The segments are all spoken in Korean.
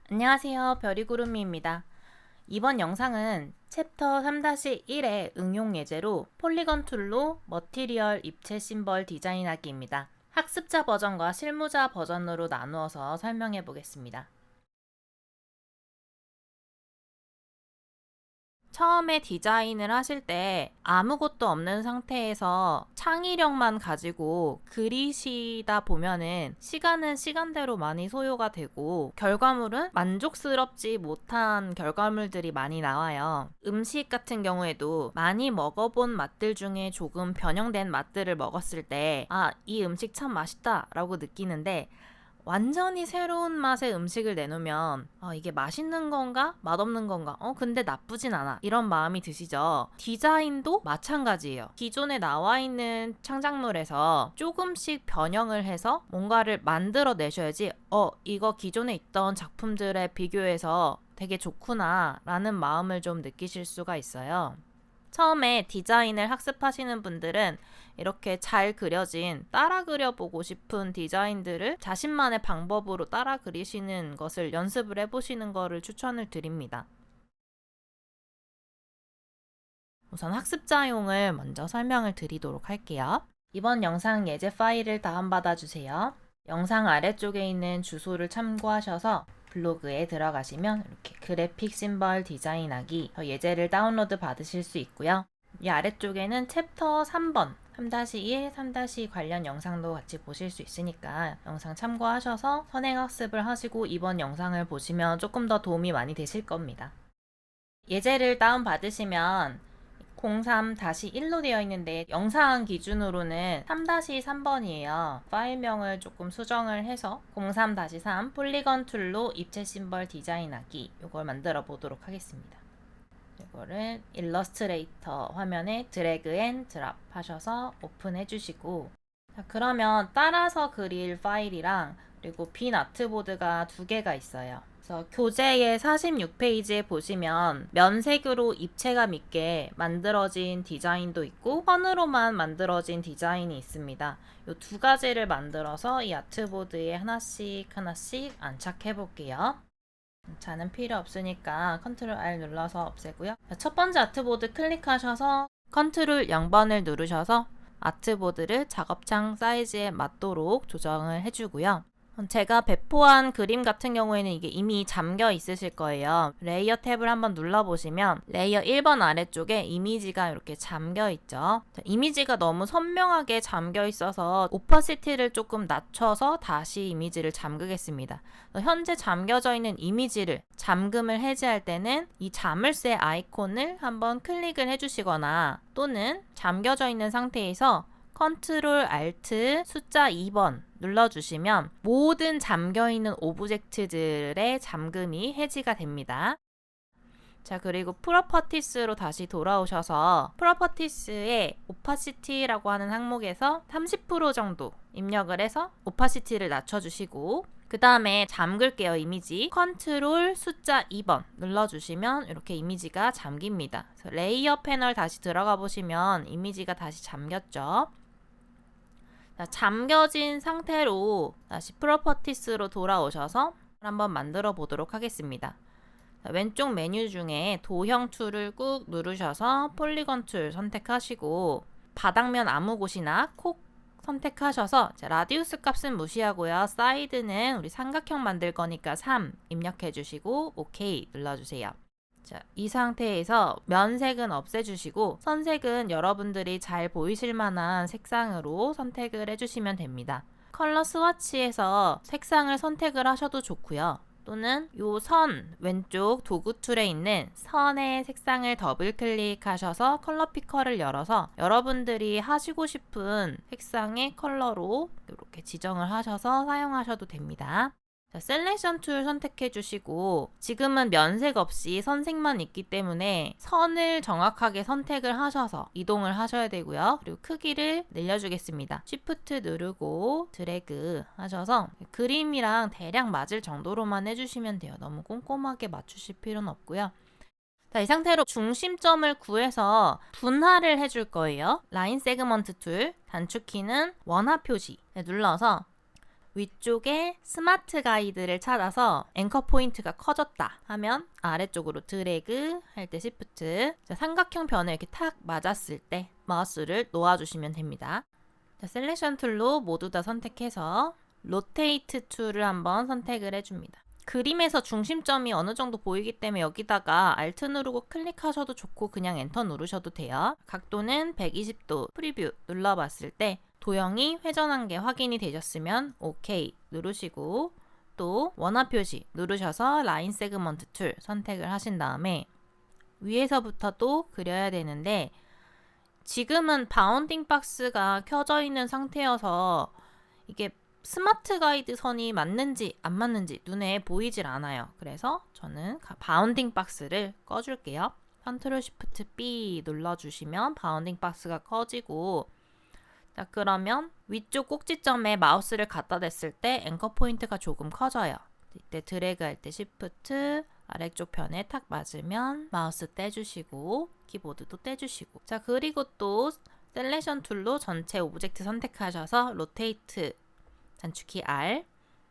안녕하세요. 별이구름이입니다. 이번 영상은 챕터 3-1의 응용 예제로 폴리건 툴로 머티리얼 입체 심벌 디자인하기입니다. 학습자 버전과 실무자 버전으로 나누어서 설명해 보겠습니다. 처음에 디자인을 하실 때 아무것도 없는 상태에서 창의력만 가지고 그리시다 보면은 시간은 시간대로 많이 소요가 되고 결과물은 만족스럽지 못한 결과물들이 많이 나와요. 음식 같은 경우에도 많이 먹어본 맛들 중에 조금 변형된 맛들을 먹었을 때 이 음식 참 맛있다 라고 느끼는데 완전히 새로운 맛의 음식을 내놓으면 이게 맛있는 건가? 맛없는 건가? 근데 나쁘진 않아. 이런 마음이 드시죠? 디자인도 마찬가지예요. 기존에 나와 있는 창작물에서 조금씩 변형을 해서 뭔가를 만들어 내셔야지 이거 기존에 있던 작품들에 비교해서 되게 좋구나 라는 마음을 좀 느끼실 수가 있어요. 처음에 디자인을 학습하시는 분들은 이렇게 잘 그려진 따라 그려보고 싶은 디자인들을 자신만의 방법으로 따라 그리시는 것을 연습을 해보시는 것을 추천을 드립니다. 우선 학습자용을 먼저 설명을 드리도록 할게요. 이번 영상 예제 파일을 다운받아 주세요. 영상 아래쪽에 있는 주소를 참고하셔서 블로그에 들어가시면 이렇게 그래픽 심벌 디자인하기 예제를 다운로드 받으실 수 있고요. 이 아래쪽에는 챕터 3번 3-1, 3- 관련 영상도 같이 보실 수 있으니까 영상 참고하셔서 선행학습을 하시고 이번 영상을 보시면 조금 더 도움이 많이 되실 겁니다. 예제를 다운받으시면 03-1로 되어 있는데 영상 기준으로는 3-3번이에요. 파일명을 조금 수정을 해서 03-3 폴리건 툴로 입체 심벌 디자인하기 이걸 만들어 보도록 하겠습니다. 이거를 일러스트레이터 화면에 드래그 앤 드랍 하셔서 오픈해 주시고 그러면 따라서 그릴 파일이랑 그리고 빈 아트보드가 두 개가 있어요. 그래서 교재의 46페이지에 보시면 면색으로 입체감 있게 만들어진 디자인도 있고 선으로만 만들어진 디자인이 있습니다. 이 두 가지를 만들어서 이 아트보드에 하나씩 안착해 볼게요. 자는 필요 없으니까 컨트롤 R 눌러서 없애고요. 첫 번째 아트보드 클릭하셔서 컨트롤 0번을 누르셔서 아트보드를 작업창 사이즈에 맞도록 조정을 해주고요. 제가 배포한 그림 같은 경우에는 이게 이미 잠겨 있으실 거예요. 레이어 탭을 한번 눌러보시면 레이어 1번 아래쪽에 이미지가 이렇게 잠겨 있죠. 이미지가 너무 선명하게 잠겨 있어서 오퍼시티를 조금 낮춰서 다시 이미지를 잠그겠습니다. 현재 잠겨져 있는 이미지를 잠금을 해제할 때는 이 자물쇠 아이콘을 한번 클릭을 해주시거나 또는 잠겨져 있는 상태에서 컨트롤 알트 숫자 2번 눌러주시면 모든 잠겨있는 오브젝트들의 잠금이 해지가 됩니다. 자, 그리고 프로퍼티스로 다시 돌아오셔서 프로퍼티스의 오파시티라고 하는 항목에서 30% 정도 입력을 해서 오파시티를 낮춰주시고 그 다음에 잠글게요. 이미지 컨트롤 숫자 2번 눌러주시면 이렇게 이미지가 잠깁니다. 그래서 레이어 패널 다시 들어가 보시면 이미지가 다시 잠겼죠. 잠겨진 상태로 다시 프로퍼티스로 돌아오셔서 한번 만들어 보도록 하겠습니다. 왼쪽 메뉴 중에 도형 툴을 꾹 누르셔서 폴리건 툴 선택하시고 바닥면 아무 곳이나 콕 선택하셔서 라디우스 값은 무시하고요. 사이드는 우리 삼각형 만들 거니까 3 입력해 주시고 오케이 눌러주세요. 자, 이 상태에서 면색은 없애주시고 선색은 여러분들이 잘 보이실 만한 색상으로 선택을 해주시면 됩니다. 컬러 스와치에서 색상을 선택을 하셔도 좋고요. 또는 요 선 왼쪽 도구 툴에 있는 선의 색상을 더블 클릭하셔서 컬러 피커를 열어서 여러분들이 하시고 싶은 색상의 컬러로 이렇게 지정을 하셔서 사용하셔도 됩니다. 자, 셀렉션 툴 선택해 주시고 지금은 면색 없이 선색만 있기 때문에 선을 정확하게 선택을 하셔서 이동을 하셔야 되고요. 그리고 크기를 늘려주겠습니다. Shift 누르고 드래그 하셔서 그림이랑 대략 맞을 정도로만 해주시면 돼요. 너무 꼼꼼하게 맞추실 필요는 없고요. 자, 이 상태로 중심점을 구해서 분할을 해줄 거예요. 라인 세그먼트 툴 단축키는 원화 표시 눌러서 위쪽에 스마트 가이드를 찾아서 앵커 포인트가 커졌다 하면 아래쪽으로 드래그 할 때 시프트, 삼각형 변에 이렇게 탁 맞았을 때 마우스를 놓아주시면 됩니다. 자, 셀렉션 툴로 모두 다 선택해서 로테이트 툴을 한번 선택을 해줍니다. 그림에서 중심점이 어느 정도 보이기 때문에 여기다가 Alt 누르고 클릭하셔도 좋고 그냥 엔터 누르셔도 돼요. 각도는 120도 프리뷰 눌러봤을 때 도형이 회전한 게 확인이 되셨으면 OK 누르시고 또 원화 표시 누르셔서 라인 세그먼트 툴 선택을 하신 다음에 위에서부터 또 그려야 되는데 지금은 바운딩 박스가 켜져 있는 상태여서 이게 스마트 가이드 선이 맞는지 안 맞는지 눈에 보이질 않아요. 그래서 저는 바운딩 박스를 꺼줄게요. 컨트롤 시프트 B 눌러주시면 바운딩 박스가 꺼지고, 자 그러면 위쪽 꼭지점에 마우스를 갖다 댔을 때 앵커 포인트가 조금 커져요. 이때 드래그 할 때 시프트 아래쪽 편에 탁 맞으면 마우스 떼주시고 키보드도 떼주시고, 자 그리고 또 셀렉션 툴로 전체 오브젝트 선택하셔서 로테이트 단축키 R,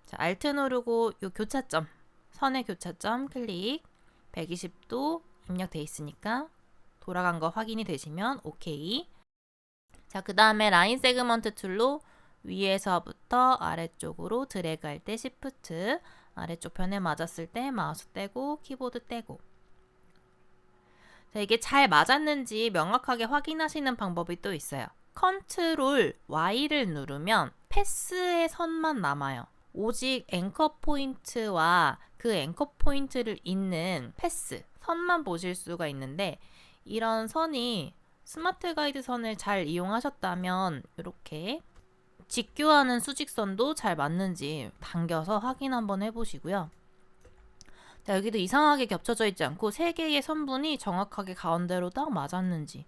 자 Alt 누르고 요 교차점, 선의 교차점 클릭, 120도 입력돼 있으니까 돌아간 거 확인이 되시면 OK. 자 그 다음에 라인 세그먼트 툴로 위에서부터 아래쪽으로 드래그 할 때 Shift, 아래쪽 편에 맞았을 때 마우스 떼고 키보드 떼고. 자 이게 잘 맞았는지 명확하게 확인하시는 방법이 또 있어요. 컨트롤 Y를 누르면 패스의 선만 남아요. 오직 앵커 포인트와 그 앵커 포인트를 잇는 패스, 선만 보실 수가 있는데 이런 선이 스마트 가이드 선을 잘 이용하셨다면 이렇게 직교하는 수직선도 잘 맞는지 당겨서 확인 한번 해보시고요. 자, 여기도 이상하게 겹쳐져 있지 않고 세 개의 선분이 정확하게 가운데로 딱 맞았는지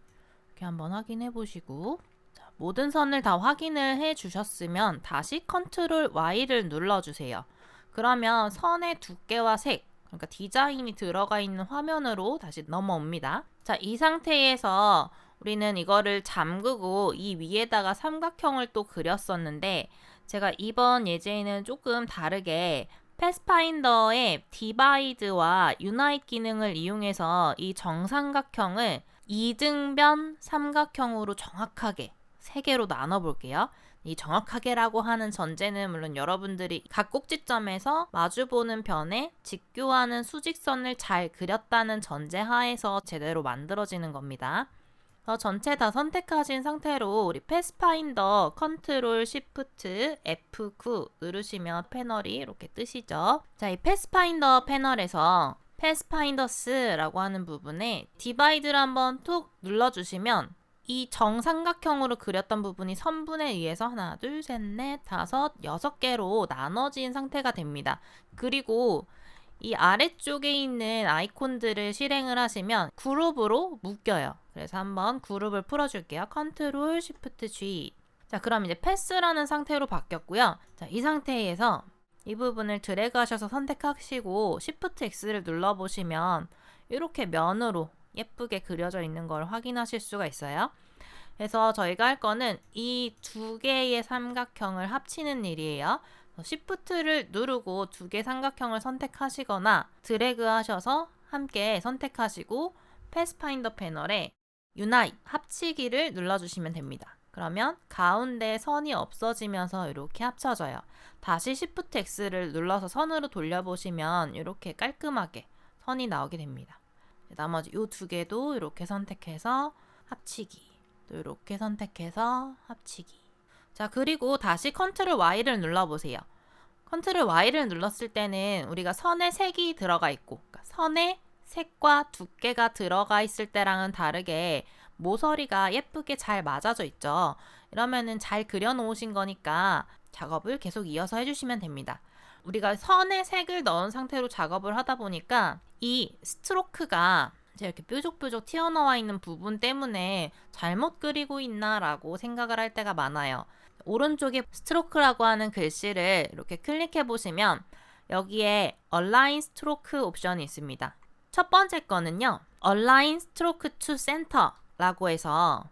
이렇게 한번 확인해 보시고, 자, 모든 선을 다 확인을 해 주셨으면 다시 컨트롤 Y를 눌러주세요. 그러면 선의 두께와 색, 그러니까 디자인이 들어가 있는 화면으로 다시 넘어옵니다. 자, 이 상태에서 우리는 이거를 잠그고 이 위에다가 삼각형을 또 그렸었는데 제가 이번 예제에는 조금 다르게 패스파인더의 디바이드와 유나이트 기능을 이용해서 이 정삼각형을 이등변 삼각형으로 정확하게 3개로 나눠 볼게요. 이 정확하게라고 하는 전제는 물론 여러분들이 각 꼭지점에서 마주보는 변에 직교하는 수직선을 잘 그렸다는 전제 하에서 제대로 만들어지는 겁니다. 전체 다 선택하신 상태로 우리 패스파인더 컨트롤 시프트 F9 누르시면 패널이 이렇게 뜨시죠. 자, 이 패스파인더 패널에서 패스파인더스라고 하는 부분에 디바이드를 한번 툭 눌러주시면 이 정삼각형으로 그렸던 부분이 선분에 의해서 하나, 둘, 셋, 넷, 다섯, 6개로 나눠진 상태가 됩니다. 그리고 이 아래쪽에 있는 아이콘들을 실행을 하시면 그룹으로 묶여요. 그래서 한번 그룹을 풀어줄게요. 컨트롤 시프트 G. 자, 그럼 이제 패스라는 상태로 바뀌었고요. 자, 이 상태에서 이 부분을 드래그 하셔서 선택하시고 시프트 X를 눌러보시면 이렇게 면으로 예쁘게 그려져 있는 걸 확인하실 수가 있어요. 그래서 저희가 할 거는 이 2개의 삼각형을 합치는 일이에요. 시프트를 누르고 2개 삼각형을 선택하시거나 드래그 하셔서 함께 선택하시고 패스파인더 패널에 유나이트 합치기를 눌러주시면 됩니다. 그러면 가운데 선이 없어지면서 이렇게 합쳐져요. 다시 Shift X를 눌러서 선으로 돌려보시면 이렇게 깔끔하게 선이 나오게 됩니다. 나머지 이 2개도 이렇게 선택해서 합치기, 또 이렇게 선택해서 합치기. 자, 그리고 다시 컨트롤 Y를 눌러보세요. 컨트롤 Y를 눌렀을 때는 우리가 선에 색이 들어가 있고, 그러니까 선에 색과 두께가 들어가 있을 때랑은 다르게 모서리가 예쁘게 잘 맞아져 있죠. 이러면은 잘 그려놓으신 거니까 작업을 계속 이어서 해주시면 됩니다. 우리가 선에 색을 넣은 상태로 작업을 하다 보니까 이 스트로크가 이렇게 뾰족뾰족 튀어나와 있는 부분 때문에 잘못 그리고 있나라고 생각을 할 때가 많아요. 오른쪽에 스트로크라고 하는 글씨를 이렇게 클릭해 보시면 여기에 Align Stroke 옵션이 있습니다. 첫 번째 거는요, Align Stroke to Center 라고 해서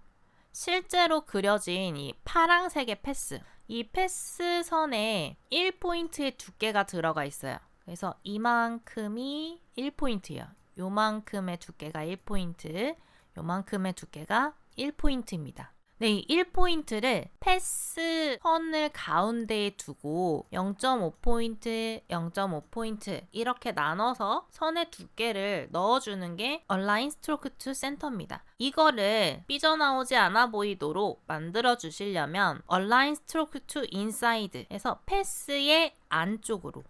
실제로 그려진 이 파랑색의 패스, 이 패스선에 1포인트의 두께가 들어가 있어요. 그래서 이만큼이 1포인트예요. 요만큼의 두께가 1포인트, 요만큼의 두께가 1포인트입니다. 네, 이 1포인트를 패스선을 가운데에 두고 0.5포인트, 0.5포인트 이렇게 나눠서 선의 두께를 넣어주는 게 얼라인 스트로크 투 센터입니다. 이거를 삐져나오지 않아 보이도록 만들어 주시려면 얼라인 스트로크 투 인사이드에서 패스의 안쪽으로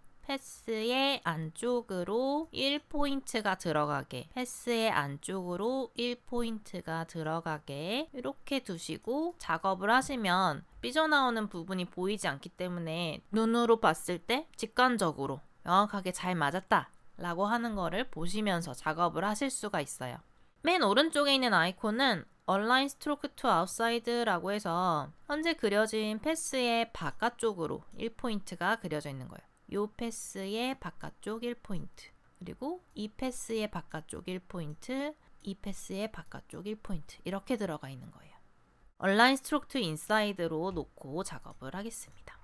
1포인트가 들어가게, 패스의 안쪽으로 1포인트가 들어가게 이렇게 두시고 작업을 하시면 삐져나오는 부분이 보이지 않기 때문에 눈으로 봤을 때 직관적으로 명확하게 잘 맞았다 라고 하는 거를 보시면서 작업을 하실 수가 있어요. 맨 오른쪽에 있는 아이콘은 Align Stroke to Outside라고 해서 현재 그려진 패스의 바깥쪽으로 1포인트가 그려져 있는 거예요. 요 패스의 바깥쪽 1포인트, 그리고 이 패스의 바깥쪽 1포인트, 이 패스의 바깥쪽 1포인트 이렇게 들어가 있는 거예요. Align Stroke to Inside로 놓고 작업을 하겠습니다.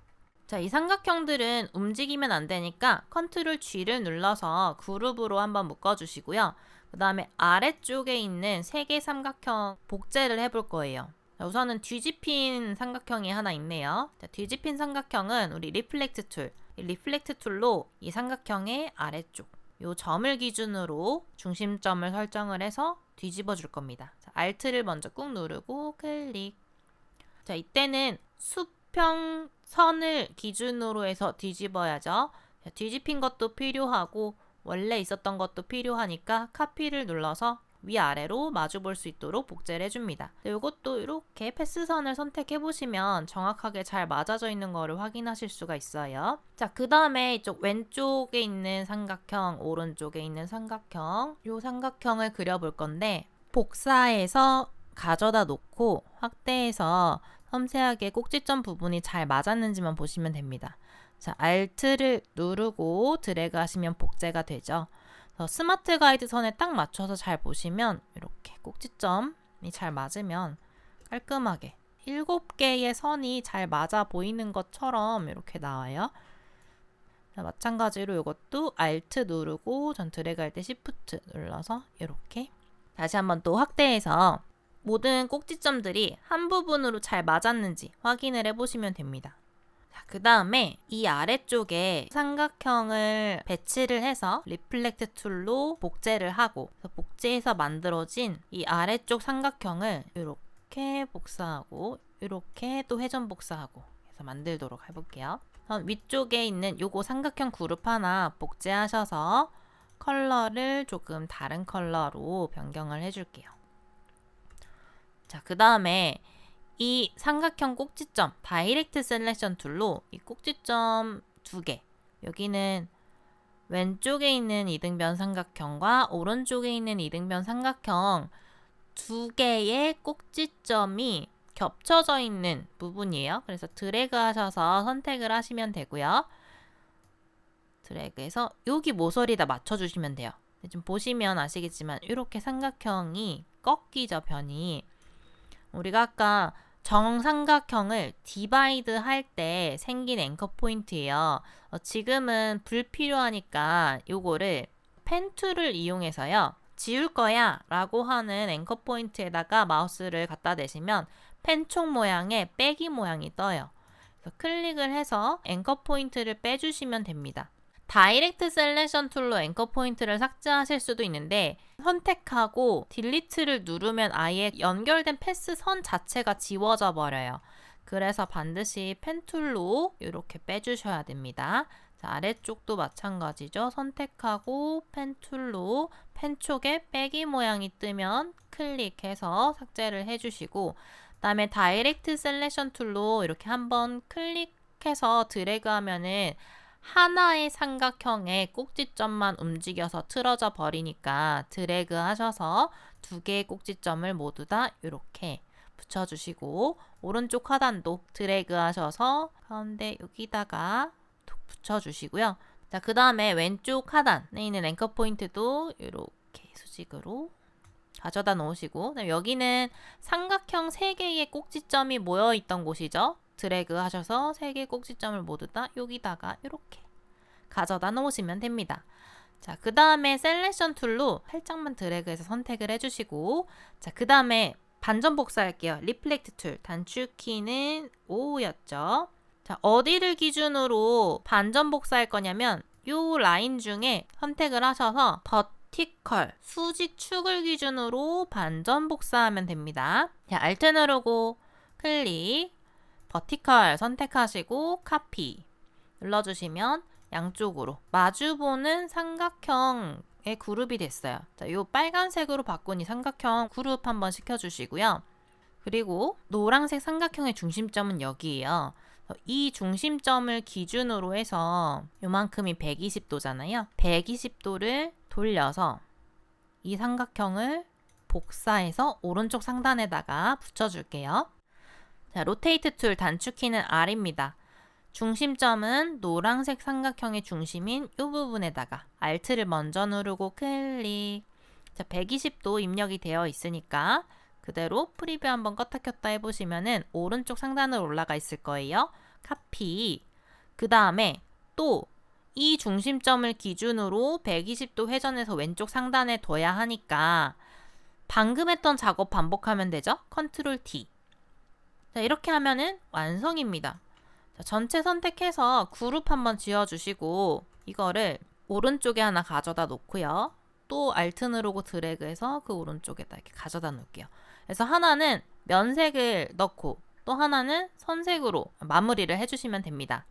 자, 이 삼각형들은 움직이면 안 되니까 컨트롤 G를 눌러서 그룹으로 한번 묶어주시고요. 그 다음에 아래쪽에 있는 3개 삼각형 복제를 해볼 거예요. 자, 우선은 뒤집힌 삼각형이 하나 있네요. 자, 뒤집힌 삼각형은 우리 리플렉트 툴, 이 리플렉트 툴로 이 삼각형의 아래쪽 요 점을 기준으로 중심점을 설정을 해서 뒤집어 줄 겁니다. 자, Alt를 먼저 꾹 누르고 클릭. 자, 이때는 수평선을 기준으로 해서 뒤집어야죠. 자, 뒤집힌 것도 필요하고 원래 있었던 것도 필요하니까 카피를 눌러서 위아래로 마주 볼 수 있도록 복제를 해줍니다. 이것도 이렇게 패스선을 선택해 보시면 정확하게 잘 맞아져 있는 거를 확인하실 수가 있어요. 자, 그 다음에 이쪽 왼쪽에 있는 삼각형, 오른쪽에 있는 삼각형, 이 삼각형을 그려볼 건데 복사해서 가져다 놓고 확대해서 섬세하게 꼭지점 부분이 잘 맞았는지만 보시면 됩니다. 자, Alt를 누르고 드래그 하시면 복제가 되죠. 스마트 가이드 선에 딱 맞춰서 잘 보시면 이렇게 꼭지점이 잘 맞으면 깔끔하게 7개의 선이 잘 맞아 보이는 것처럼 이렇게 나와요. 자, 마찬가지로 이것도 Alt 누르고 전 드래그 할 때 Shift 눌러서 이렇게 다시 한번 또 확대해서 모든 꼭지점들이 한 부분으로 잘 맞았는지 확인을 해보시면 됩니다. 그 다음에 이 아래쪽에 삼각형을 배치를 해서 리플렉트 툴로 복제를 하고 복제해서 만들어진 이 아래쪽 삼각형을 이렇게 복사하고 이렇게 또 회전 복사하고 해서 만들도록 해볼게요. 위쪽에 있는 요거 삼각형 그룹 하나 복제하셔서 컬러를 조금 다른 컬러로 변경을 해줄게요. 자, 그 다음에 이 삼각형 꼭지점 다이렉트 셀렉션 툴로 이 꼭지점 2개, 여기는 왼쪽에 있는 이등변 삼각형과 오른쪽에 있는 이등변 삼각형 2개의 꼭지점이 겹쳐져 있는 부분이에요. 그래서 드래그 하셔서 선택을 하시면 되고요. 드래그해서 여기 모서리에다 맞춰주시면 돼요. 지금 보시면 아시겠지만 이렇게 삼각형이 꺾이죠, 변이. 우리가 아까 정삼각형을 디바이드 할 때 생긴 앵커 포인트예요. 지금은 불필요하니까 요거를 펜 툴을 이용해서요. 지울 거야 라고 하는 앵커 포인트에다가 마우스를 갖다 대시면 펜총 모양의 빼기 모양이 떠요. 그래서 클릭을 해서 앵커 포인트를 빼주시면 됩니다. 다이렉트 셀렉션 툴로 앵커 포인트를 삭제하실 수도 있는데 선택하고 딜리트를 누르면 아예 연결된 패스 선 자체가 지워져 버려요. 그래서 반드시 펜 툴로 이렇게 빼주셔야 됩니다. 자, 아래쪽도 마찬가지죠. 선택하고 펜 툴로 펜 촉에 빼기 모양이 뜨면 클릭해서 삭제를 해주시고 그다음에 다이렉트 셀렉션 툴로 이렇게 한번 클릭해서 드래그 하면은 하나의 삼각형의 꼭지점만 움직여서 틀어져 버리니까 드래그 하셔서 2개의 꼭지점을 모두 다 이렇게 붙여주시고 오른쪽 하단도 드래그 하셔서 가운데 여기다가 톡 붙여주시고요. 자, 그 다음에 왼쪽 하단에 있는 앵커 포인트도 이렇게 수직으로 가져다 놓으시고 여기는 삼각형 3개의 꼭지점이 모여있던 곳이죠. 드래그 하셔서 3개 꼭지점을 모두 다 여기다가 이렇게 가져다 놓으시면 됩니다. 자, 그 다음에 셀렉션 툴로 살짝만 드래그해서 선택을 해주시고, 자, 그 다음에 반전 복사할게요. 리플렉트 툴, 단축키는 5였죠. 자, 어디를 기준으로 반전 복사할 거냐면 요 라인 중에 선택을 하셔서 버티컬, 수직축을 기준으로 반전 복사하면 됩니다. 자, 알트 누르고 클릭, 버티컬 선택하시고 카피 눌러주시면 양쪽으로 마주보는 삼각형의 그룹이 됐어요. 자, 요 빨간색으로 바꾼 이 삼각형 그룹 한번 시켜주시고요. 그리고 노란색 삼각형의 중심점은 여기예요. 이 중심점을 기준으로 해서 요만큼이 120도잖아요. 120도를 돌려서 이 삼각형을 복사해서 오른쪽 상단에다가 붙여줄게요. 자, 로테이트 툴 단축키는 R입니다. 중심점은 노란색 삼각형의 중심인 이 부분에다가 Alt를 먼저 누르고 클릭. 자, 120도 입력이 되어 있으니까 그대로 프리뷰 한번 껐다 켰다 해보시면은 오른쪽 상단으로 올라가 있을 거예요. 카피. 그 다음에 또 이 중심점을 기준으로 120도 회전해서 왼쪽 상단에 둬야 하니까 방금 했던 작업 반복하면 되죠. 컨트롤 T. 자, 이렇게 하면은 완성입니다. 자, 전체 선택해서 그룹 한번 지어주시고 이거를 오른쪽에 하나 가져다 놓고요. 또 Alt 누르고 드래그해서 그 오른쪽에다 이렇게 가져다 놓을게요. 그래서 하나는 면색을 넣고 또 하나는 선색으로 마무리를 해주시면 됩니다.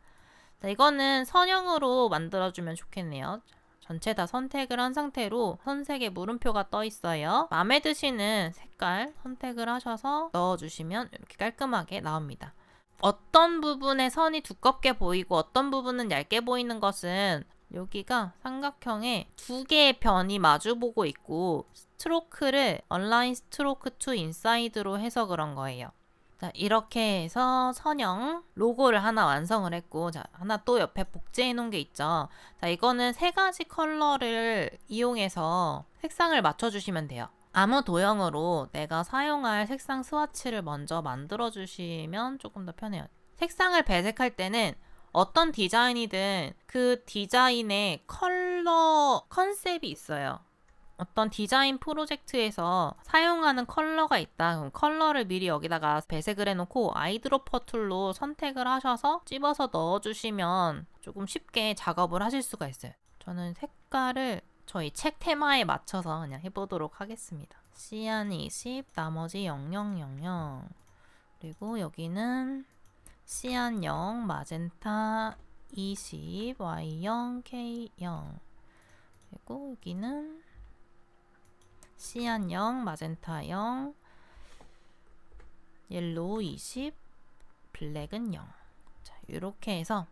자, 이거는 선형으로 만들어주면 좋겠네요. 전체 다 선택을 한 상태로 선색에 물음표가 떠 있어요. 마음에 드시는 색깔 선택을 하셔서 넣어주시면 이렇게 깔끔하게 나옵니다. 어떤 부분에 선이 두껍게 보이고 어떤 부분은 얇게 보이는 것은 여기가 삼각형에 두 개의 변이 마주보고 있고 스트로크를 얼라인 스트로크 투 인사이드로 해서 그런 거예요. 자, 이렇게 해서 선형 로고를 하나 완성을 했고, 자, 하나 또 옆에 복제해 놓은 게 있죠. 자, 이거는 3가지 컬러를 이용해서 색상을 맞춰주시면 돼요. 아무 도형으로 내가 사용할 색상 스와치를 먼저 만들어 주시면 조금 더 편해요. 색상을 배색할 때는 어떤 디자인이든 그 디자인의 컬러 컨셉이 있어요. 어떤 디자인 프로젝트에서 사용하는 컬러가 있다. 그럼 컬러를 미리 여기다가 배색을 해놓고 아이드로퍼 툴로 선택을 하셔서 집어서 넣어주시면 조금 쉽게 작업을 하실 수가 있어요. 저는 색깔을 저희 책 테마에 맞춰서 그냥 해보도록 하겠습니다. 시안 20, 나머지 0000. 그리고 여기는 시안 0, 마젠타 20, Y0, K0. 그리고 여기는 시안 0, 마젠타 0, 옐로우 20, 블랙은 0. 자, 이렇게 해서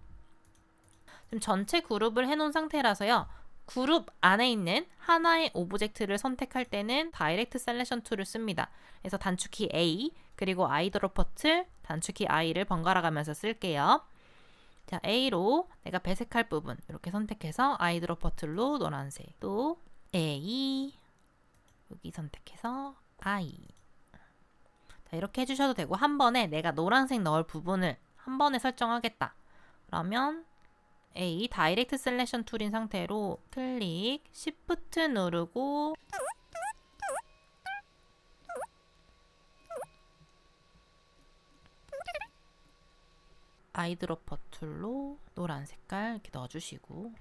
지금 전체 그룹을 해놓은 상태라서요. 그룹 안에 있는 하나의 오브젝트를 선택할 때는 다이렉트 셀렉션 툴을 씁니다. 그래서 단축키 A 그리고 아이드로퍼 툴 단축키 I를 번갈아 가면서 쓸게요. 자, A로 내가 배색할 부분 이렇게 선택해서 아이드로퍼 툴로 노란색, 또 A 여기 선택해서 I. 자, 이렇게 해주셔도 되고 한 번에 내가 노란색 넣을 부분을 한 번에 설정하겠다. 그러면 A 다이렉트 셀렉션 툴인 상태로 클릭, Shift 누르고 아이드로퍼 툴로 노란 색깔 이렇게 넣어주시고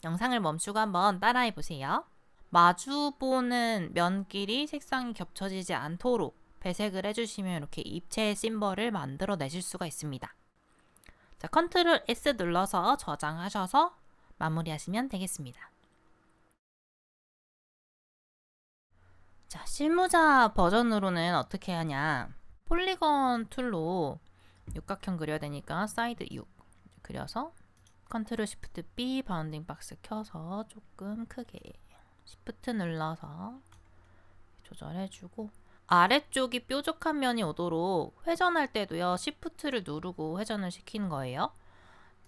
영상을 멈추고 한번 따라해 보세요. 마주보는 면끼리 색상이 겹쳐지지 않도록 배색을 해주시면 이렇게 입체 심벌을 만들어 내실 수가 있습니다. 자, 컨트롤 S 눌러서 저장하셔서 마무리하시면 되겠습니다. 자, 실무자 버전으로는 어떻게 하냐. 폴리건 툴로 육각형 그려야 되니까 사이드 6 그려서 컨트롤 시프트 B 바운딩 박스 켜서 조금 크게 시프트 눌러서 조절해주고 아래쪽이 뾰족한 면이 오도록 회전할 때도요 시프트를 누르고 회전을 시키는 거예요.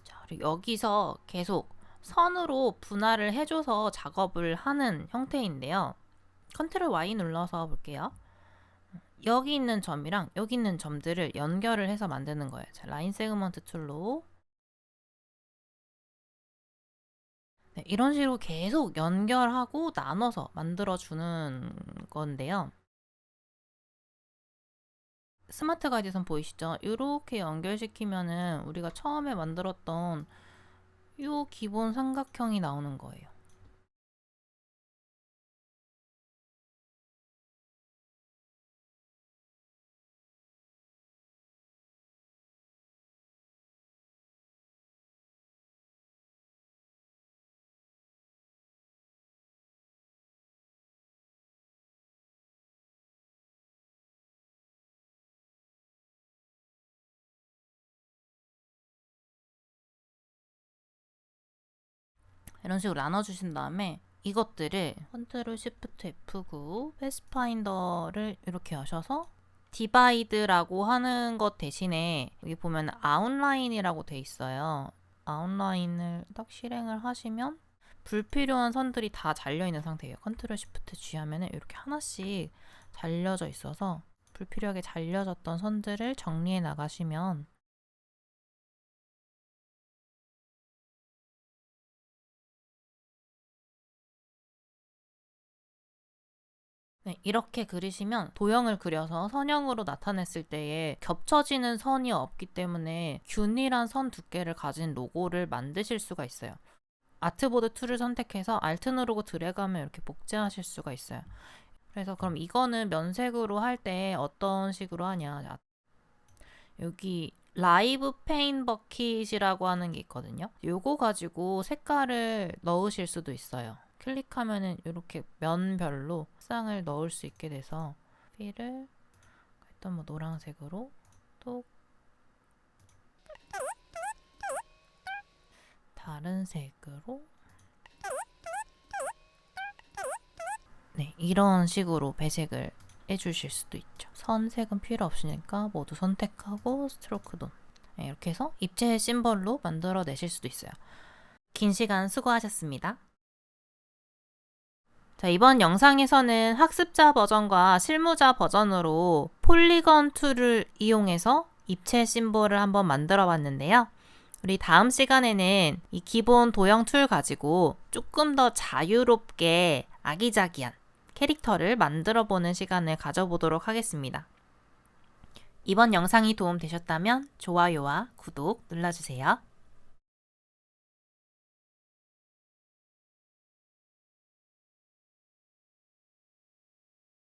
자, 그리고 여기서 계속 선으로 분할을 해줘서 작업을 하는 형태인데요. 컨트롤 Y 눌러서 볼게요. 여기 있는 점이랑 여기 있는 점들을 연결을 해서 만드는 거예요. 자, 라인 세그먼트 툴로 네, 이런 식으로 계속 연결하고 나눠서 만들어주는 건데요. 스마트 가이드선 보이시죠? 이렇게 연결시키면은 우리가 처음에 만들었던 이 기본 삼각형이 나오는 거예요. 이런 식으로 나눠주신 다음에 이것들을 컨트롤 시프트 F9 패스파인더를 이렇게 하셔서 디바이드라고 하는 것 대신에 여기 보면 아웃라인이라고 돼 있어요. 아웃라인을 딱 실행을 하시면 불필요한 선들이 다 잘려있는 상태예요. 컨트롤 시프트 G 하면은 이렇게 하나씩 잘려져 있어서 불필요하게 잘려졌던 선들을 정리해 나가시면 네, 이렇게 그리시면 도형을 그려서 선형으로 나타냈을 때에 겹쳐지는 선이 없기 때문에 균일한 선 두께를 가진 로고를 만드실 수가 있어요. 아트보드 툴을 선택해서 Alt 누르고 드래그하면 이렇게 복제하실 수가 있어요. 그래서 그럼 이거는 면색으로 할 때 어떤 식으로 하냐. 자, 여기 라이브 페인 버킷이라고 하는 게 있거든요. 요거 가지고 색깔을 넣으실 수도 있어요. 클릭하면은 이렇게 면별로 색상을 넣을 수 있게 돼서 필을 일단 뭐 노란색으로 또 다른 색으로 네, 이런 식으로 배색을 해주실 수도 있죠. 선색은 필요 없으니까 모두 선택하고 스트로크 돈 네, 이렇게 해서 입체 심벌로 만들어 내실 수도 있어요. 긴 시간 수고하셨습니다. 자, 이번 영상에서는 학습자 버전과 실무자 버전으로 폴리건 툴을 이용해서 입체 심볼을 한번 만들어 봤는데요. 우리 다음 시간에는 이 기본 도형 툴 가지고 조금 더 자유롭게 아기자기한 캐릭터를 만들어 보는 시간을 가져보도록 하겠습니다. 이번 영상이 도움되셨다면 좋아요와 구독 눌러주세요.